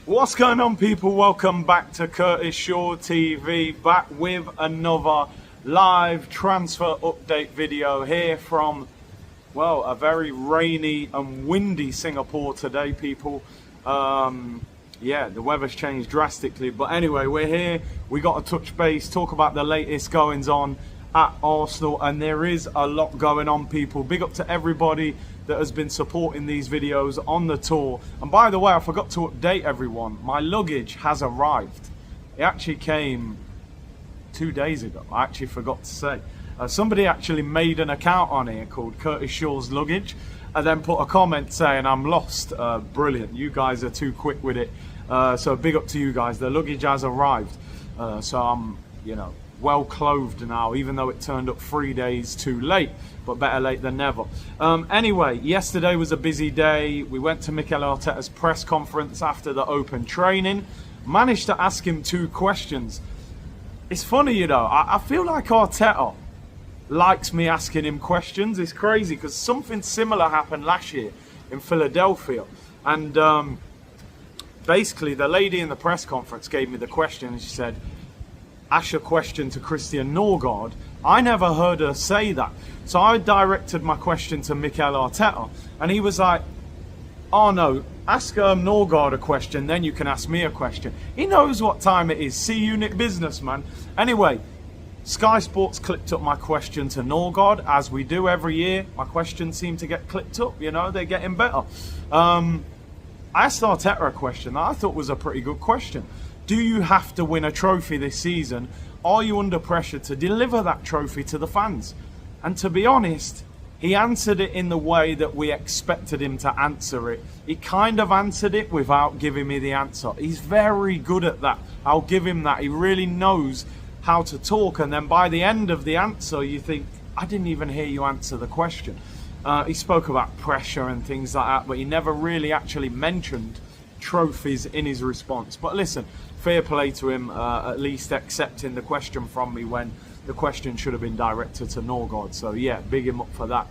What's going on, people? Welcome back to Curtis Shaw TV, back with another live transfer update video here from, well, a very rainy and windy Singapore today, people. Yeah, the weather's changed drastically, but anyway, we're here. We got to touch base, talk about the latest goings on at Arsenal, and there is a lot going on, people. Big up to everybody that has been supporting these videos on the tour. And by the way, I forgot to update everyone. My luggage has arrived. It actually came 2 days ago. I actually forgot to say. Somebody actually made an account on here called Curtis Shaw's Luggage and then put a comment saying I'm lost. Brilliant. You guys are too quick with it. So big up to you guys. The luggage has arrived. So I'm, well clothed now, even though it turned up 3 days too late, but better late than never. Anyway, yesterday was a busy day. We went to Mikel Arteta's press conference after the open training. Managed to ask him 2 questions. It's funny, I feel like Arteta likes me asking him questions. It's crazy because something similar happened last year in Philadelphia. And basically, the lady in the press conference gave me the question and she said, ask a question to Christian Norgard. I never heard her say that. So I directed my question to Mikel Arteta and he was like, oh no, ask Norgard a question, then you can ask me a question. He knows what time it is. C-Unit business, man. Anyway, Sky Sports clipped up my question to Norgard, as we do every year. My questions seem to get clipped up, they're getting better. I asked Arteta a question that I thought was a pretty good question. Do you have to win a trophy this season? Are you under pressure to deliver that trophy to the fans? And to be honest, he answered it in the way that we expected him to answer it. He kind of answered it without giving me the answer. He's very good at that. I'll give him that. He really knows how to talk. And then by the end of the answer, you think, I didn't even hear you answer the question. He spoke about pressure and things like that, but he never really actually mentioned trophies in his response. But listen, fair play to him, at least accepting the question from me when the question should have been directed to Norgard. So yeah, big him up for that.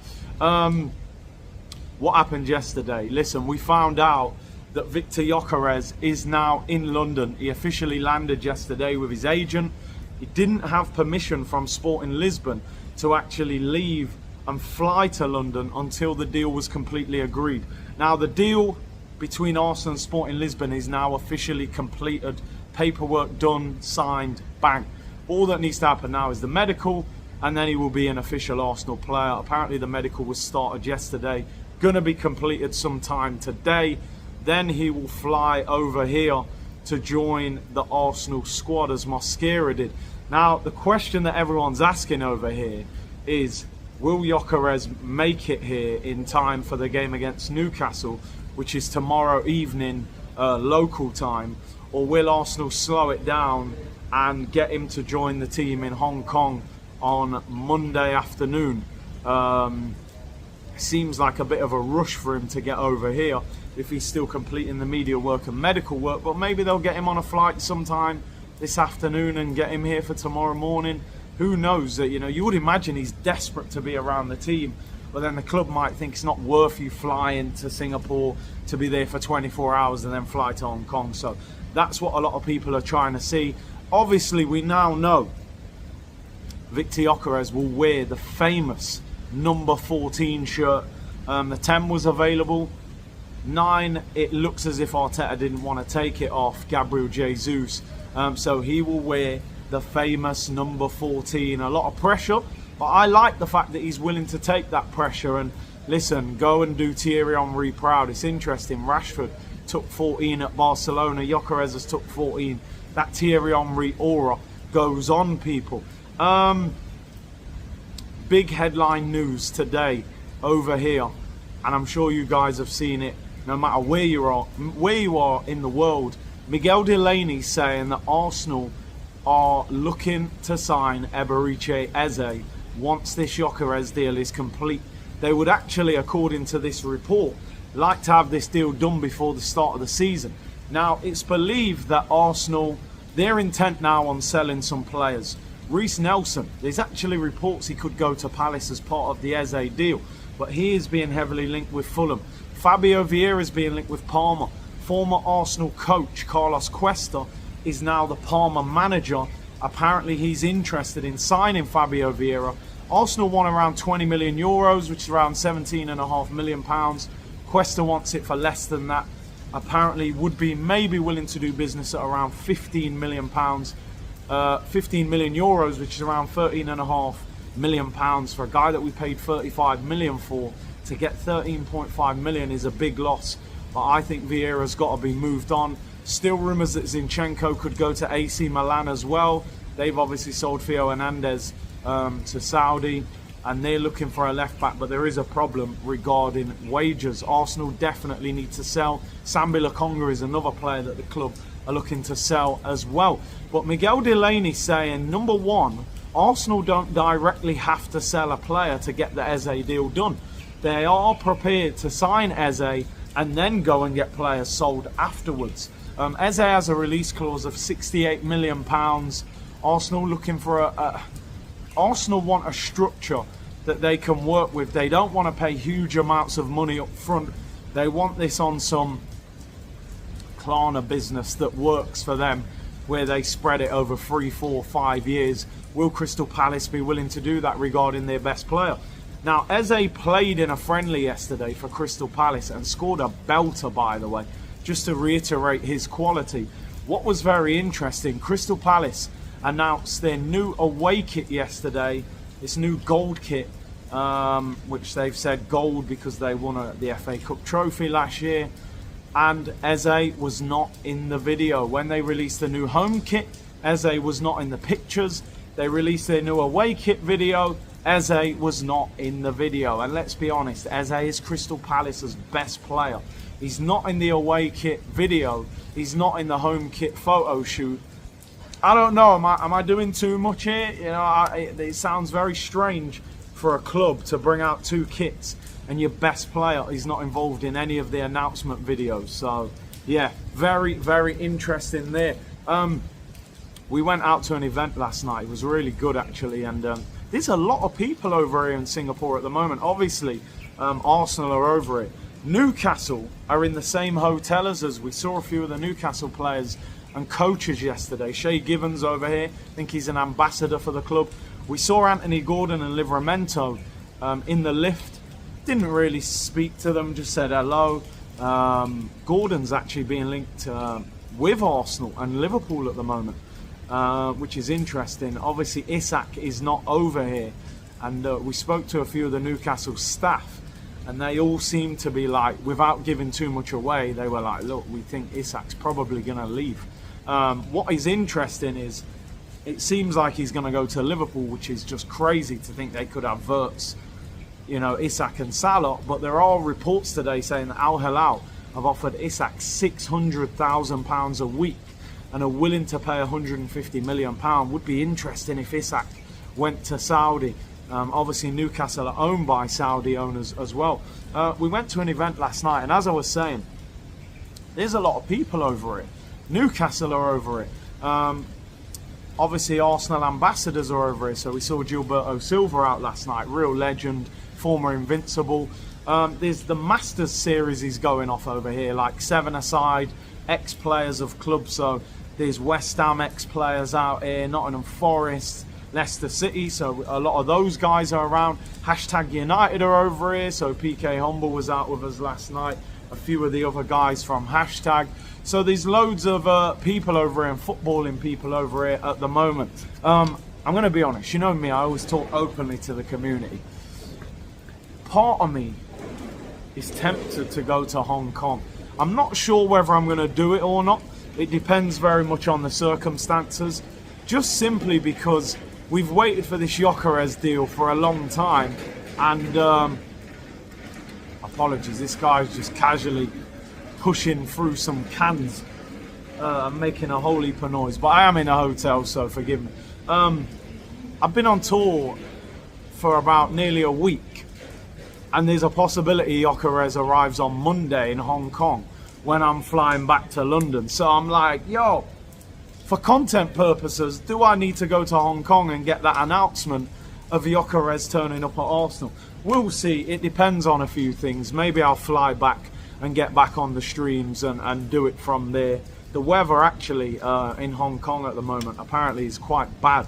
What happened yesterday? Listen, we found out that Victor Gyökeres is now in London. He officially landed yesterday with his agent. He didn't have permission from Sporting Lisbon to actually leave and fly to London until the deal was completely agreed. Now the deal between Arsenal and Sporting Lisbon is now officially completed. Paperwork done, signed, bang. All that needs to happen now is the medical, and then he will be an official Arsenal player. Apparently the medical was started yesterday, gonna be completed sometime today. Then he will fly over here to join the Arsenal squad as Mosquera did. Now the question that everyone's asking over here is, will Gyökeres make it here in time for the game against Newcastle, which is tomorrow evening local time, or will Arsenal slow it down and get him to join the team in Hong Kong on Monday afternoon? Seems like a bit of a rush for him to get over here if he's still completing the media work and medical work, but maybe they'll get him on a flight sometime this afternoon and get him here for tomorrow morning. Who knows? You would imagine he's desperate to be around the team, but then the club might think it's not worth you flying to Singapore to be there for 24 hours and then fly to Hong Kong. So that's what a lot of people are trying to see. Obviously, we now know Victor Gyökeres will wear the famous number 14 shirt. The 10 was available. 9, it looks as if Arteta didn't want to take it off Gabriel Jesus. So he will wear the famous number 14. A lot of pressure, but I like the fact that he's willing to take that pressure and listen, go and do Thierry Henry proud. It's interesting, Rashford took 14 at Barcelona, Gyökeres has took 14. That Thierry Henry aura goes on, people. Big headline news today over here, and I'm sure you guys have seen it no matter where you are in the world. Miguel Delaney saying that Arsenal are looking to sign Eberechi Eze once this Gyökeres deal is complete. They would actually, according to this report, like to have this deal done before the start of the season. Now, it's believed that Arsenal, they're intent now on selling some players. Reece Nelson, there's actually reports he could go to Palace as part of the Eze deal, but he is being heavily linked with Fulham. Fabio Vieira is being linked with Parma. former Arsenal coach Carlos Cuesta is now the Parma manager. Apparently he's interested in signing Fabio Vieira. Arsenal want around 20 million euros, which is around 17.5 million pounds. Cuesta wants it for less than that. Apparently would be maybe willing to do business at around 15 million pounds, 15 million euros, which is around 13.5 million pounds for a guy that we paid 35 million for. To get 13.5 million is a big loss, but I think Vieira's got to be moved on. Still rumours that Zinchenko could go to AC Milan as well. They've obviously sold Theo Hernandez to Saudi, and they're looking for a left back, but there is a problem regarding wages. Arsenal definitely need to sell. Sambi Lokonga is another player that the club are looking to sell as well. But Miguel Delaney saying, number one, Arsenal don't directly have to sell a player to get the Eze deal done. They are prepared to sign Eze and then go and get players sold afterwards. Eze has a release clause of £68 million. Arsenal looking for Arsenal want a structure that they can work with. They don't want to pay huge amounts of money up front. They want this on some Klarna business that works for them, where they spread it over 3, 4, 5 years. Will Crystal Palace be willing to do that regarding their best player? Now, Eze played in a friendly yesterday for Crystal Palace and scored a belter, by the way, just to reiterate his quality. What was very interesting, Crystal Palace announced their new away kit yesterday, this new gold kit, which they've said gold because they won the FA Cup trophy last year, and Eze was not in the video. When they released the new home kit, Eze was not in the pictures. They released their new away kit video, Eze was not in the video. And let's be honest, Eze is Crystal Palace's best player. He's not in the away kit video, he's not in the home kit photo shoot. I don't know, am I doing too much here? You know, it sounds very strange for a club to bring out two kits and your best player is not involved in any of the announcement videos. So yeah, very, very interesting there. We went out to an event last night. It was really good actually, and there's a lot of people over here in Singapore at the moment. Obviously Arsenal are over it. Newcastle are in the same hotel as us. We saw a few of the Newcastle players and coaches yesterday. Shay Gibbons over here, I think he's an ambassador for the club. We saw Anthony Gordon and Livramento in the lift. Didn't really speak to them, just said hello. Gordon's actually being linked with Arsenal and Liverpool at the moment, which is interesting. Obviously Isak is not over here, and we spoke to a few of the Newcastle staff, and they all seem to be like, without giving too much away, they were like, look, we think Isak's probably going to leave. What is interesting is it seems like he's going to go to Liverpool, which is just crazy to think they could have Verts, you know, Isak and Salah. But there are reports today saying that Al Hilal have offered Isak £600,000 a week and are willing to pay £150 million. Would be interesting if Isak went to Saudi. Obviously Newcastle are owned by Saudi owners as well. We went to an event last night, and as I was saying, there's a lot of people over it. Newcastle are over it. Obviously Arsenal ambassadors are over it. So we saw Gilberto Silva out last night, real legend, former Invincible. There's the Masters series is going off over here, like 7-a-side, ex-players of clubs. So there's West Ham ex-players out here, Nottingham Forest, Leicester City, so a lot of those guys are around. Hashtag United are over here, so PK Humble was out with us last night, a few of the other guys from Hashtag. So there's loads of people over here and footballing people over here at the moment. I'm going to be honest, you know me, I always talk openly to the community. Part of me is tempted to go to Hong Kong. I'm not sure whether I'm going to do it or not. It depends very much on the circumstances, just simply because we've waited for this Gyökeres deal for a long time, and apologies, this guy's just casually pushing through some cans and making a whole heap of noise, but I am in a hotel, so forgive me. I've been on tour for about nearly a week, and there's a possibility Gyökeres arrives on Monday in Hong Kong when I'm flying back to London. So I'm like, yo, for content purposes, do I need to go to Hong Kong and get that announcement of Gyökeres turning up at Arsenal? We'll see. It depends on a few things. Maybe I'll fly back and get back on the streams and do it from there. The weather actually in Hong Kong at the moment apparently is quite bad.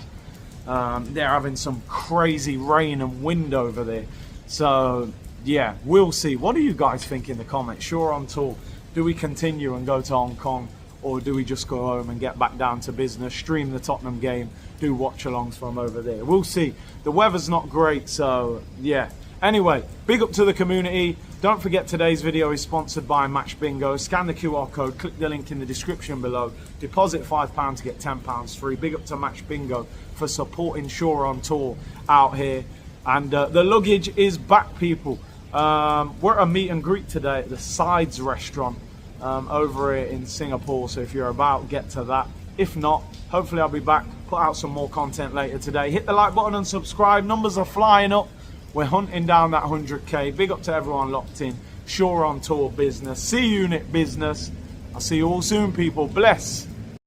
They're having some crazy rain and wind over there. So yeah, we'll see. What do you guys think in the comments? Sure on tour. Do we continue and go to Hong Kong, or do we just go home and get back down to business, stream the Tottenham game, do watch-alongs from over there? We'll see. The weather's not great, so yeah. Anyway, big up to the community. Don't forget today's video is sponsored by Match Bingo. Scan the QR code, click the link in the description below. Deposit £5 to get £10 free. Big up to Match Bingo for supporting Shore on Tour out here. And the luggage is back, people. We're at a meet and greet today at the Sides restaurant over here in Singapore. So if you're about, get to that. If not, hopefully I'll be back, put out some more content later today. Hit the like button and subscribe. Numbers are flying up. We're hunting down that 100k. Big up to everyone locked in. Shore on Tour business. C-Unit business. I'll see you all soon, people. Bless.